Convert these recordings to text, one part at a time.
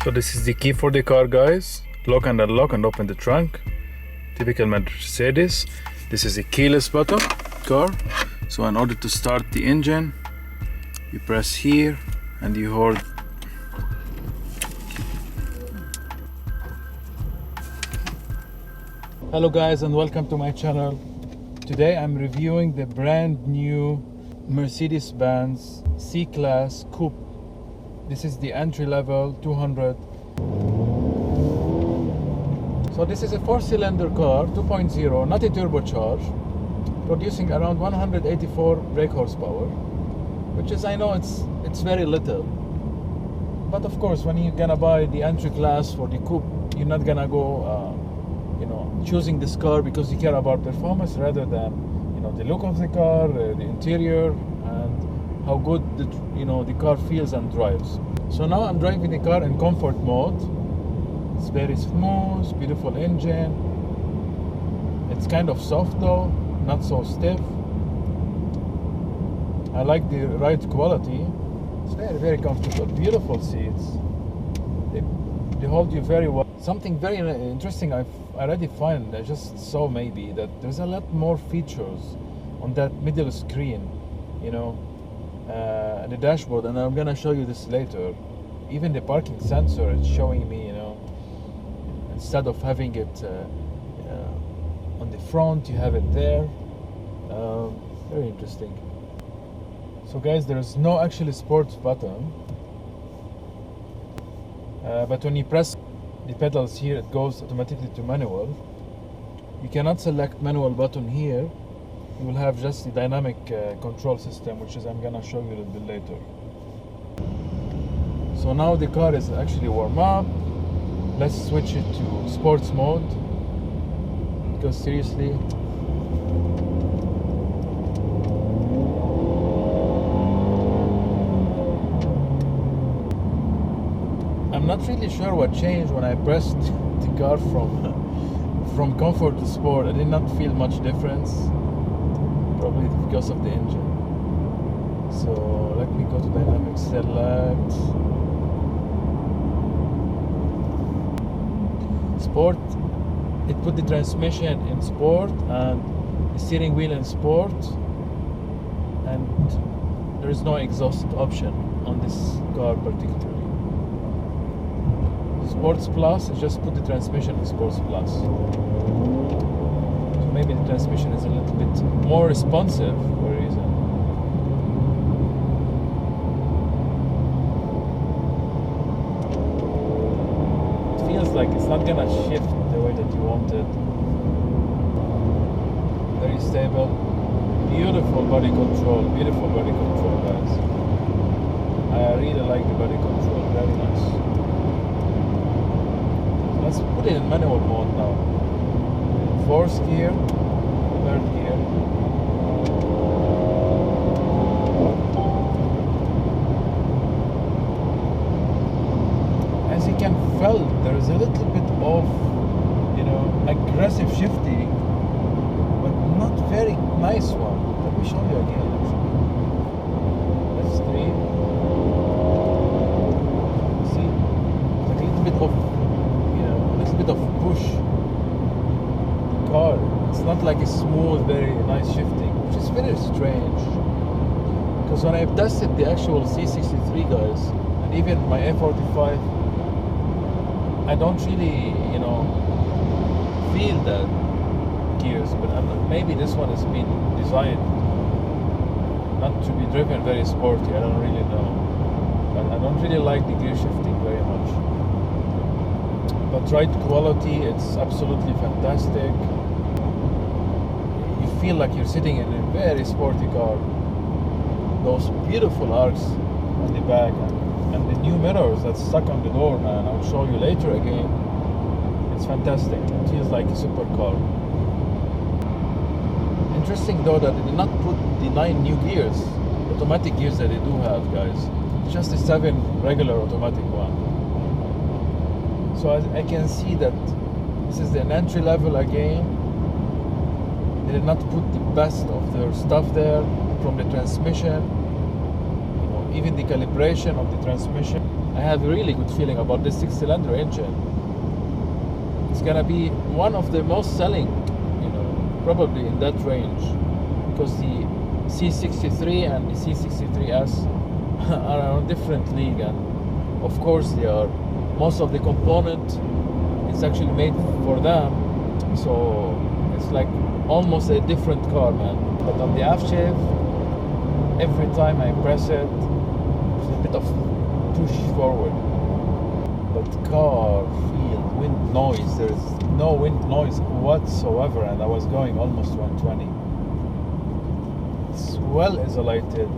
So this is the key for the car, guys. Lock and unlock and open the trunk. Typical Mercedes. This is a keyless button car. So in order to start the engine, you press here and you hold. Hello guys, and welcome to my channel. Today I'm reviewing the brand new Mercedes-Benz C-Class Coupe. This is the entry level 200. So this is a 4-cylinder car, 2.0, not a turbocharged, producing around 184 brake horsepower, which is, I know it's very little. But of course, when you're gonna buy the entry class for the Coupe, you're not gonna go choosing this car because you care about performance rather than the look of the car, the interior, and how good the car feels and drives. So now I'm driving the car in comfort mode. It's very smooth, beautiful engine. It's kind of soft though, not so stiff. I like the ride quality. It's very, very comfortable. Beautiful seats. They hold you very well. Something very interesting I already find, I just saw maybe, that there's a lot more features on that middle screen, the dashboard, and I'm gonna show you this later. Even the parking sensor is showing me, instead of having it on the front, you have it there. Very interesting. So guys, there is no actually sports button, but when you press the pedals here, it goes automatically to manual. You cannot select manual button here. You will have just the dynamic control system, which is I'm gonna show you a little bit later. So now the car is actually warm up. Let's switch it to sports mode, because seriously, I'm not really sure what changed when I pressed the car from comfort to sport. I did not feel much difference, probably because of the engine. So let me go to dynamic select. Sport, it put the transmission in sport and the steering wheel in sport, and there is no exhaust option on this car particularly. Sports Plus, just put the transmission in Sports Plus. So maybe the transmission is a little bit more responsive for a reason. It feels like it's not gonna shift the way that you want it. Very stable. Beautiful body control. Beautiful body control, guys. I really like the body control. Very nice. Let's put it in manual mode now. Fourth gear, third gear. As you can feel, there is a little bit of, aggressive shifting, but not very nice one. Let me show you again. That's 3. See, like a little bit of push car. It's not like a smooth, very nice shifting, which is very strange, because when I've tested the actual C63, guys, and even my A45, I don't really feel that gears, but maybe this one has been designed not to be driven very sporty. I don't really know, but I don't really like the gear shifting very much. But ride quality, it's absolutely fantastic. You feel like you're sitting in a very sporty car. Those beautiful arcs on the back and the new mirrors that's stuck on the door, man. I'll show you later again. It's fantastic. It feels like a supercar. Interesting though that they did not put the 9 new gears, automatic gears that they do have, guys. It's just the 7 regular automatic one. So I can see that this is an entry level again. They did not put the best of their stuff there, from the transmission, even the calibration of the transmission. I have a really good feeling about this 6-cylinder engine. It's gonna be one of the most selling, probably in that range, because the C63 and the C63S are on a different league, and of course they are. Most of the component is actually made for them, so it's like almost a different car, man. But on the aftershave, every time I press it, there's a bit of push forward. But car feel, wind noise, there's no wind noise whatsoever, and I was going almost 120. It's well isolated,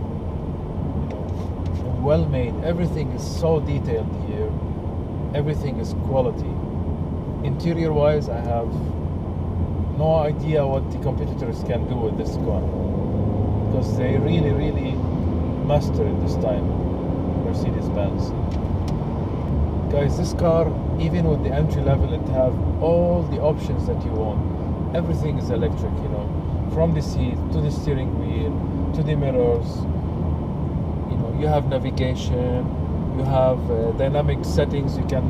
well made. Everything is so detailed here. Everything is quality. Interior wise, I have no idea what the competitors can do with this car, because they really master it this time, Mercedes-Benz. Guys, this car, even with the entry level, it have all the options that you want. Everything is electric, from the seat to the steering wheel to the mirrors. You have navigation, you have dynamic settings. You can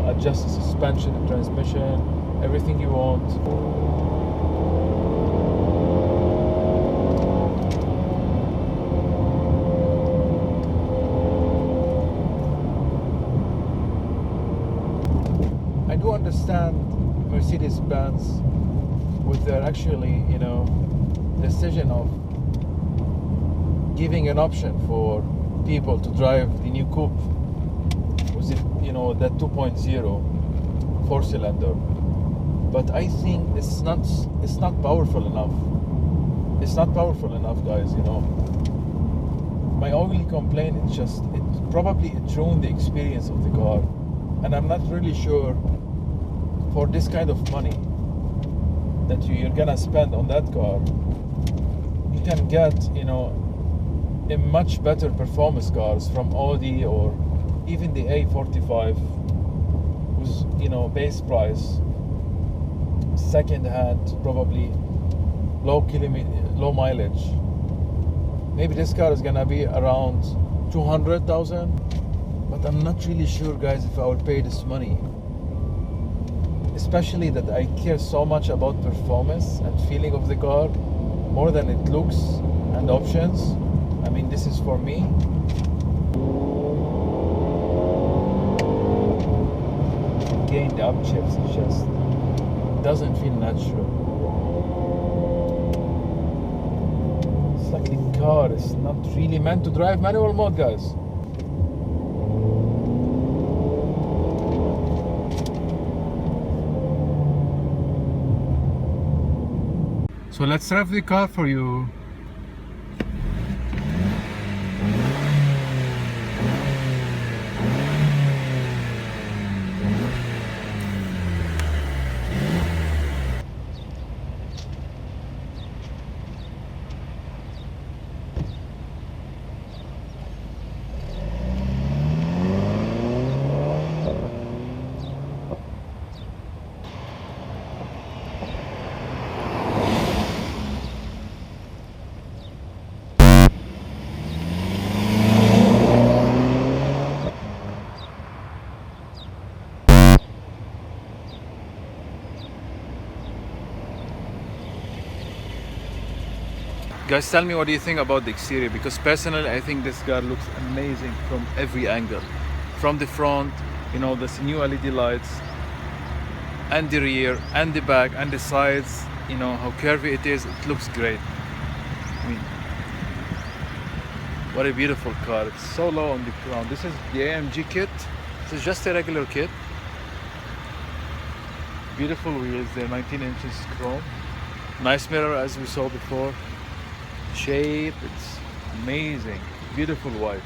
adjust the suspension and transmission, everything you want. I do understand Mercedes-Benz with their actually, decision of giving an option for people to drive the new Coupe with it, that 2.0 4-cylinder. But I think it's not powerful enough. It's not powerful enough, guys. My only complaint is just it ruined the experience of the car, and I'm not really sure for this kind of money that you're gonna spend on that car, you can get a much better performance cars from Audi or even the A45 whose base price, second hand, probably low mileage. Maybe this car is gonna be around 200,000, but I'm not really sure, guys, if I will pay this money, especially that I care so much about performance and feeling of the car more than it looks and options. I mean, this is for me. Again, the upshifts, it just doesn't feel natural. It's like the car is not really meant to drive manual mode, guys. So let's rev the car for you. Guys, tell me what do you think about the exterior, because personally I think this car looks amazing from every angle. From the front, this new LED lights, and the rear, and the back, and the sides, how curvy it is, it looks great. I mean, what a beautiful car. It's so low on the ground. This is the AMG kit. This is just a regular kit. Beautiful wheels, they're 19 inches chrome. Nice mirror as we saw before. Shape, it's amazing. Beautiful white.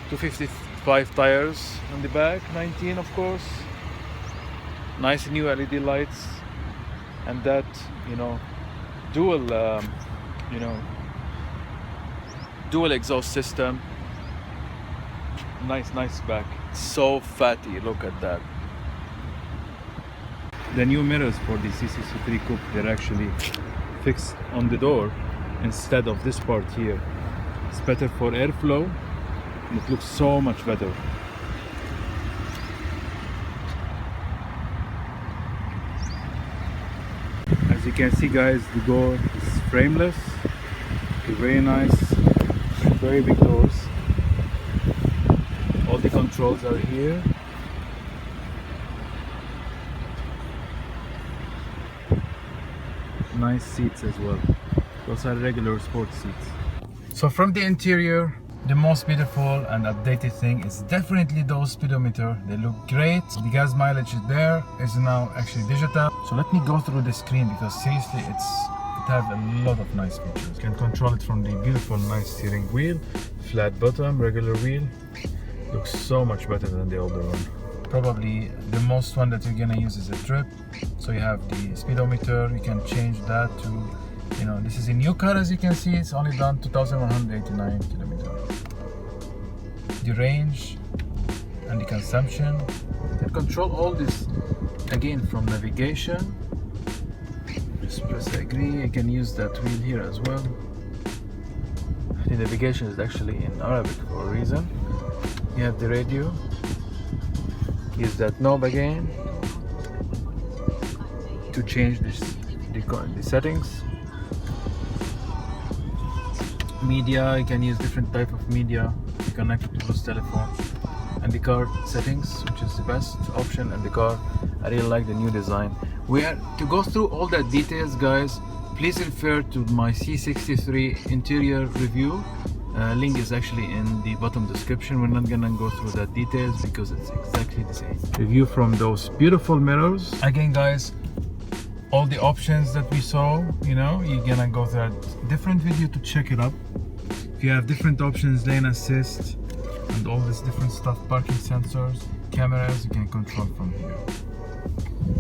255 tires on the back, 19 of course. Nice new LED lights, and that dual dual exhaust system. Nice back. So fatty, look at that. The new mirrors for the C63 Coupe, they're actually fixed on the door instead of this part here. It's better for airflow, and it looks so much better. you can see, guys, the door is frameless, very nice, very big doors. All the controls are here. Nice seats as well. Those are regular sports seats. So from the interior, the most beautiful and updated thing is definitely those speedometer. They look great. The gas mileage is there. It's now actually digital. So let me go through the screen, because seriously, it has a lot of nice features. You can control it from the beautiful, nice steering wheel, flat bottom, regular wheel. Looks so much better than the older one. Probably the most one that you're gonna use is a trip. So you have the speedometer. You can change that to, you know, this is a new car, as you can see. It's only done 2,189 kilometers. The range and the consumption. You can control all this again from navigation. Just press agree. You can use that wheel here as well. The navigation is actually in Arabic for a reason. You have the radio. Use that knob again to change the settings. Media, you can use different type of media to connect it to this telephone. And the car settings, which is the best option in the car. I really like the new design. To go through all that details, guys, please refer to my C63 interior review. Link is actually in the bottom description. We're not gonna go through that details because it's exactly the same. Review from those beautiful mirrors. Again, guys, all the options that we saw, you know, you're gonna go through a different video to check it up. If you have different options, lane assist and all this different stuff, parking sensors, cameras, you can control from here.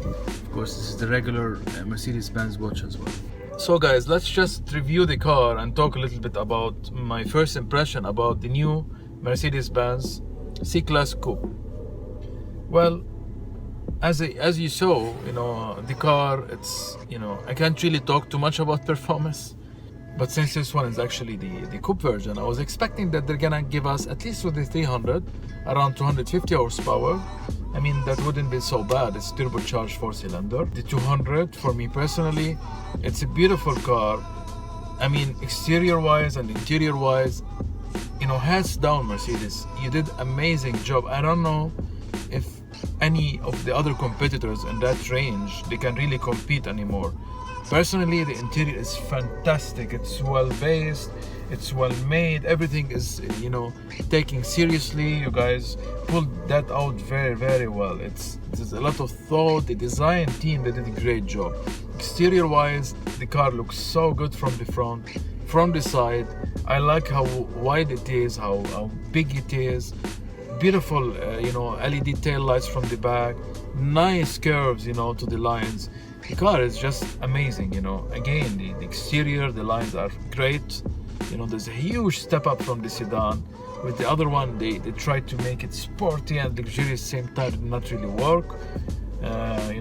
Of course, this is the regular Mercedes-Benz watch as well. So guys, let's just review the car and talk a little bit about my first impression about the new Mercedes-Benz C-Class Coupe. Well, as you saw, you know, the car, it's, you know, I can't really talk too much about performance, but since this one is actually the Coupe version, I was expecting that they're gonna give us, at least with the 300, around 250 horsepower. I mean, that wouldn't be so bad. It's turbocharged 4-cylinder. The 200, for me personally, it's a beautiful car. I mean, exterior wise and interior wise, you know, hands down, Mercedes, you did amazing job. I don't know if any of the other competitors in that range, they can really compete anymore. Personally, the interior is fantastic. It's well based, it's well made, everything is, you know, taken seriously. You guys pulled that out very, very well. There's a lot of thought. The design team, they did a great job. Exterior wise, the car looks so good from the front, from the side. I like how wide it is, how big it is. Beautiful, you know, LED tail lights from the back, nice curves, you know, to the lines. The car is just amazing, you know. Again, the exterior, the lines are great. You know, there's a huge step up from the sedan. With the other one, they tried to make it sporty and luxurious same time. Did not really work. You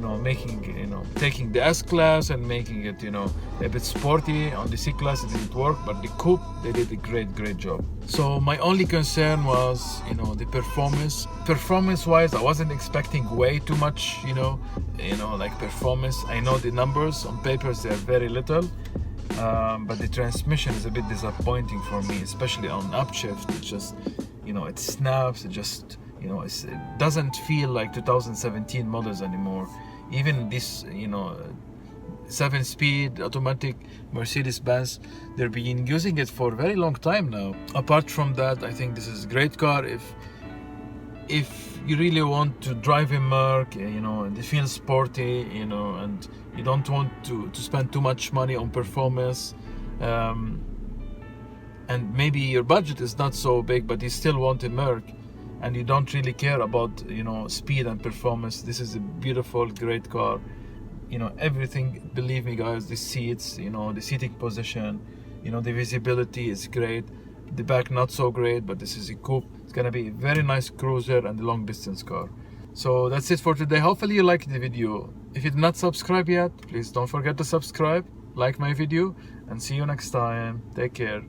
know, taking the S-Class and making it, you know, a bit sporty. On the C-Class, it didn't work, but the Coupe, they did a great job. So my only concern was, you know, the performance. Performance-wise, I wasn't expecting way too much, you know, like performance. I know the numbers on papers, they're very little. But the transmission is a bit disappointing for me, especially on upshift. It just, you know, it snaps. It just, you know, it doesn't feel like 2017 models anymore. Even this, you know, 7-speed automatic Mercedes-Benz, they've been using it for a very long time now. Apart from that, I think this is a great car if you really want to drive a Merc, you know, and it feels sporty, you know, and you don't want to spend too much money on performance, and maybe your budget is not so big, but you still want a Merc, and you don't really care about, you know, speed and performance. This is a beautiful, great car. You know, everything, believe me guys, the seats, you know, the seating position, you know, the visibility is great. The back not so great, but this is a coupe. It's gonna be a very nice cruiser and a long distance car. So that's it for today. Hopefully you liked the video. If you did not subscribe yet, please don't forget to subscribe, like my video, and see you next time. Take care.